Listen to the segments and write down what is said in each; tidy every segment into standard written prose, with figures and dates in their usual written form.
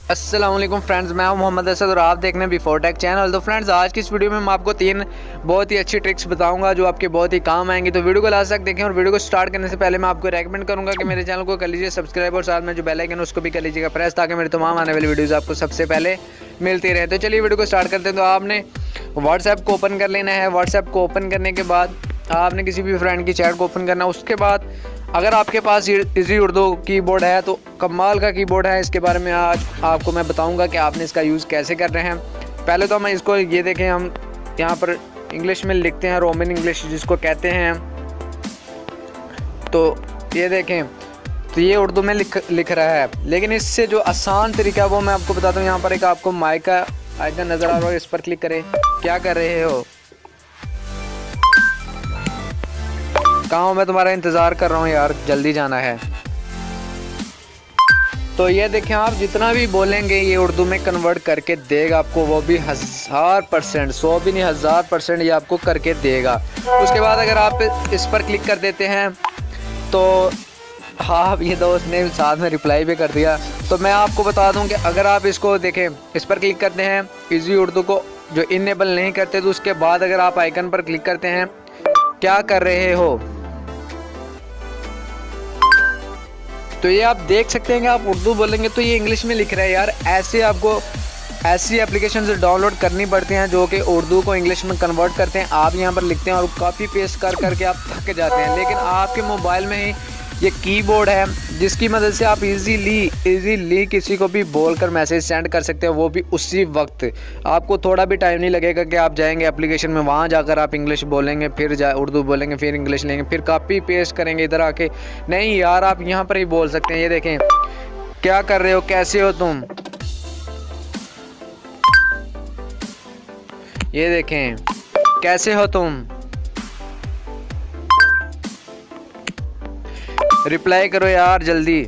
अस्सलाम वालेकुम फ्रेंड्स, मैं हूं मोहम्मद असद और आप देख रहे हैं बिफोर टेक चैनल। तो फ्रेंड्स, आज की इस वीडियो में मैं आपको 3 बहुत ही अच्छी ट्रिक्स बताऊंगा जो आपके बहुत ही काम आएंगी। तो वीडियो को लास्ट तक देखें और वीडियो को स्टार्ट करने से पहले मैं आपको रेकमेंड करूंगा कि मेरे चैनल को कर लीजिए सब्सक्राइब और साथ में जो बेल आइकन है उसको भी कर लीजिएगा प्रेस, ताकि मेरी तमाम आने वाली वीडियोज़ आपको सबसे पहले मिलती रहे। तो चलिए वीडियो को स्टार्ट करते हैं। तो आपने व्हाट्सएप को ओपन कर लेना है। व्हाट्सएप को ओपन करने के बाद आपने किसी भी फ्रेंड की चैट को ओपन करना है। उसके बाद अगर आपके पास इजी उर्दू कीबोर्ड है तो कमाल का कीबोर्ड है। इसके बारे में आज आपको मैं बताऊंगा कि आपने इसका यूज़ कैसे कर रहे हैं। पहले तो हम इसको ये देखें, हम यहाँ पर इंग्लिश में लिखते हैं, रोमन इंग्लिश जिसको कहते हैं। तो ये देखें, तो ये उर्दू में लिख रहा है, लेकिन इससे जो आसान तरीका है वो मैं आपको बताता हूँ। यहाँ पर एक आपको माइक का आइकन नज़र आ रहा है, इस पर क्लिक करें। क्या कर रहे हो? कहाँ? मैं तुम्हारा इंतज़ार कर रहा हूँ यार, जल्दी जाना है। तो ये देखें, आप जितना भी बोलेंगे ये उर्दू में कन्वर्ट करके देगा आपको, वो भी 1000%, 100 भी नहीं 1000% ये आपको करके देगा। उसके बाद अगर आप इस पर क्लिक कर देते हैं तो हाँ, ये दोस्त ने साथ में रिप्लाई भी कर दिया। तो मैं आपको बता दूं कि अगर आप इसको देखें, इस पर क्लिक करते हैं, इजी उर्दू को जो इनेबल नहीं करते, तो उसके बाद अगर आप आइकन पर क्लिक करते हैं, क्या कर रहे हो, तो ये आप देख सकते हैं कि आप उर्दू बोलेंगे तो ये इंग्लिश में लिख रहा है। यार ऐसे आपको ऐसी एप्लीकेशन से डाउनलोड करनी पड़ती हैं जो कि उर्दू को इंग्लिश में कन्वर्ट करते हैं। आप यहाँ पर लिखते हैं और कॉपी पेस्ट कर करके आप थक जाते हैं, लेकिन आपके मोबाइल में ही ये कीबोर्ड है जिसकी मदद से आप इजीली किसी को भी बोलकर मैसेज सेंड कर सकते हो, वो भी उसी वक्त। आपको थोड़ा भी टाइम नहीं लगेगा कि आप जाएंगे एप्लीकेशन में, वहाँ जाकर आप इंग्लिश बोलेंगे, फिर उर्दू बोलेंगे, फिर इंग्लिश लेंगे, फिर कॉपी पेस्ट करेंगे इधर आके। नहीं यार, आप यहाँ पर ही बोल सकते हैं। ये देखें, क्या कर रहे हो, कैसे हो तुम। ये देखें, कैसे हो तुम, रिप्लाई करो यार जल्दी।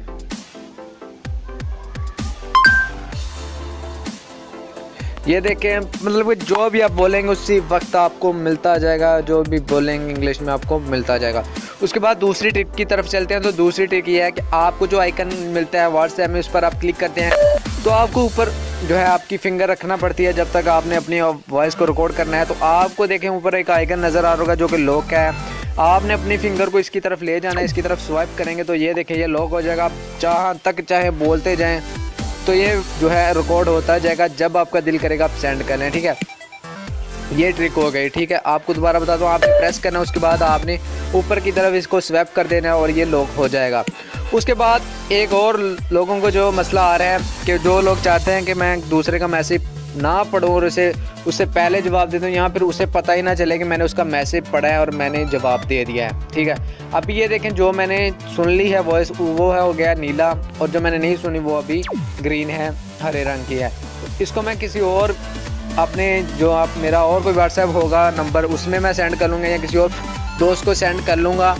ये देखें, मतलब जो भी आप बोलेंगे उसी वक्त आपको मिलता जाएगा, जो भी बोलेंगे इंग्लिश में आपको मिलता जाएगा। उसके बाद दूसरी ट्रिक की तरफ चलते हैं। तो दूसरी ट्रिक ये है कि आपको जो आइकन मिलता है व्हाट्सएप में, उस पर आप क्लिक करते हैं तो आपको ऊपर जो है आपकी फिंगर रखना पड़ती है जब तक आपने अपनी वॉइस को रिकॉर्ड करना है। तो आपको देखें ऊपर एक आइकन नज़र आ रहा होगा जो कि लॉक का है। आपने अपनी फिंगर को इसकी तरफ ले जाना है, इसकी तरफ स्वाइप करेंगे तो ये देखें, ये लॉक हो जाएगा। आप जहाँ तक चाहे बोलते जाएं तो ये जो है रिकॉर्ड होता जाएगा। जब आपका दिल करेगा आप सेंड कर लें, ठीक है। ये ट्रिक हो गई, ठीक है। आपको दोबारा बता दूँ, आपने प्रेस करना है, उसके बाद आपने ऊपर की तरफ इसको स्वैप कर देना है और ये लॉक हो जाएगा। उसके बाद एक और लोगों को जो मसला आ रहा है कि जो लोग चाहते हैं कि मैं दूसरे का मैसेज ना पढ़ूँ और उससे पहले जवाब दे दूँ, यहाँ फिर उसे पता ही ना चले कि मैंने उसका मैसेज पढ़ा है और मैंने जवाब दे दिया है, ठीक है। अभी ये देखें, जो मैंने सुन ली है वॉइस वो है हो गया नीला, और जो मैंने नहीं सुनी वो अभी ग्रीन है, हरे रंग की है। तो इसको मैं किसी और अपने जो आप मेरा और कोई व्हाट्सएप होगा नंबर, उसमें मैं सेंड कर लूँगा या किसी और दोस्त को सेंड कर लूँगा,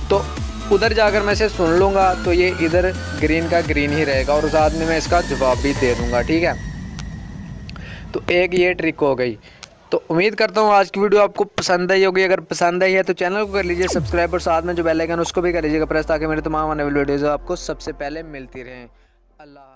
तो उधर जाकर मैं इसे सुन लूँगा तो ये इधर ग्रीन का ग्रीन ही रहेगा और साथ में मैं इसका जवाब भी दे दूँगा, ठीक है। तो एक ये ट्रिक हो गई। तो उम्मीद करता हूँ आज की वीडियो आपको पसंद आई होगी। अगर पसंद आई है तो चैनल को कर लीजिए सब्सक्राइब और साथ में जो बेल आइकन उसको भी कर लीजिएगा प्रेस, ताकि मेरे तमाम आने वाली वीडियोज़ आपको सबसे पहले मिलती रहें। अल्लाह।